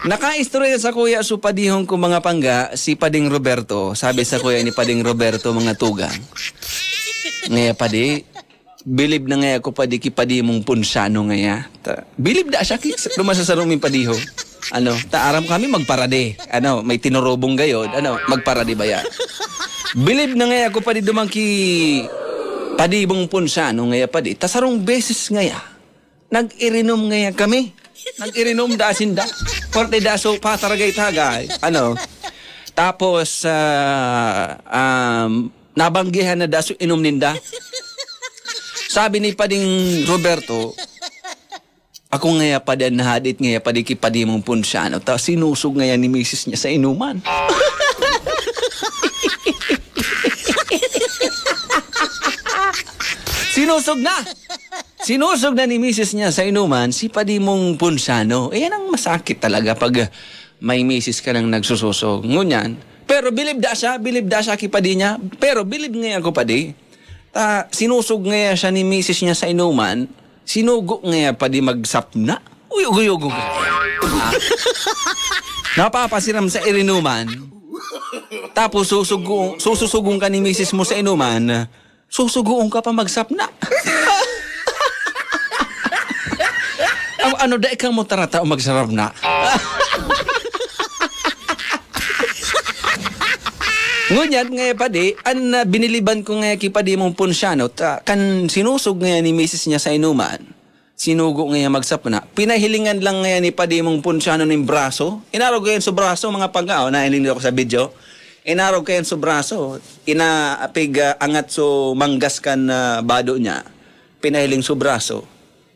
Nakaistorya sa kuya so padihong ko mga pangga, si Pading Roberto, sabi sa kuya ni Pading Roberto mga tugang. Ngaya padi, bilib na ngaya ko padi ki padi mong punsano ngaya. Bilib da siya ki, lumasasarong min padiho. Ano, taaram kami magparade. Ano, may tinurubong gayod, ano, magparade ba yan? Bilib na ngaya ko padi dumang ki padi mong punsano ngaya padi. Tasarong beses ngaya, nag-irinom ngaya kami. Nag-irinom da asinda. Korte da so pataragay-tagay. Ano? Tapos, nabanggihan na da so inom ninda. Sabi ni Pading Roberto, ako ngaya pa din nahadit ngaya pa di kipadi mong punsyano. Tapos sinusog ngaya ni misis niya sa inuman. Sinusog na! Sinusog na ni misis niya sa inuman si Padi mong punsano. Eh, yan ang masakit talaga pag may misis ka nang nagsususog. Ngunyan. Pero bilib da siya kipadi niya. Pero bilib ngayon ko padi. Sinusog ngayon siya ni misis niya sa inuman. Sinugo ngayon padi magsapna. Uyog-uyog. Napapasiram sa irinuman. Tapos susugong ka ni misis mo sa inuman. Susugoong ka pa magsapna. Ano da ikang mo tarata o magsarap na? Ngunyan ngayon padi, an biniliban ko ngayon kipadi mong punsyano, kan sinusog ngayon ni misis niya sa inuman, sinugo ngayon magsapna, pinahilingan lang ngayon ni padi mong punsyano ng braso, inarog ngayon sa braso, mga pagkao, nailin ako sa video, inarog ngayon sa braso, inaapig angat so manggas kan bado niya, pinahiling sa braso,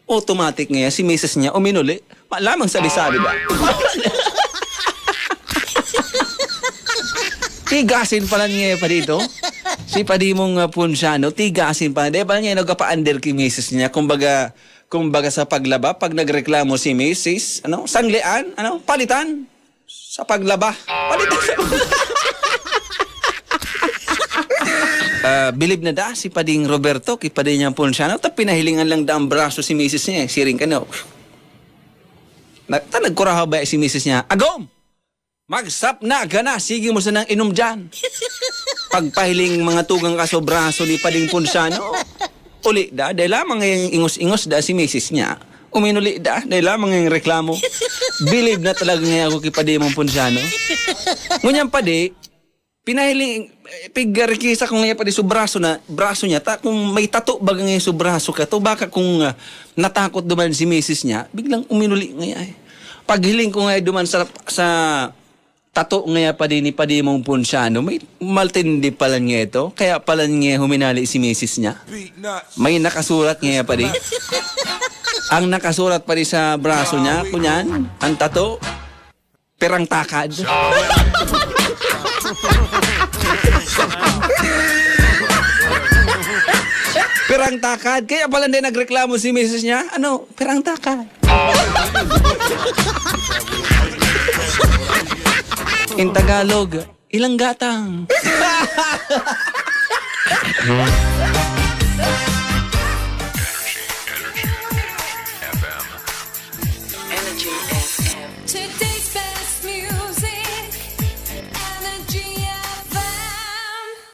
automatic ngayon, si misis niya uminuli. Malamang sabi-sabi ba? Tigasin pala niya pa dito. Si Padi mong punsyano, tigasin pala. Di ba niya nagpa-under kay misis niya? Kumbaga sa paglaba, pag nagreklamo si misis, sanglian, palitan sa paglaba. Palitan sa bilib na da si Pading Roberto kay Padi niyang punsyano tapos pinahilingan lang da ang braso si misis niya siring ka no nagkurahaw ba si misis niya agom magsap na ka na sige mo sa nang inom dyan pagpahiling mga tugang ka so braso ni Pading punsyano uli da dahil lamang yung ingos-ingos da si misis niya uminuli da dahil lamang yung reklamo bilib na talaga ngayon ako kay Padi mong punsyano ngunyan Padi pinahiling, pigarikisa kung ngayon pa di braso niya, kung may tato baga ngayon sa braso ka, to baka kung natakot duman si misis niya, biglang uminuli ngayon. Paghiling ko ngayon duman sa tato ngayon pa di ni Padi mong punsyano, may maltindi pala nga ito, kaya pala nga huminali si misis niya. May nakasurat ngayon pa di. Ang nakasurat pa di sa braso niya, kunyan, ang tato, perang takad. Perang takad. Kaya pala din nagreklamo si misis niya. Perang takad. In Tagalog, ilang gatang.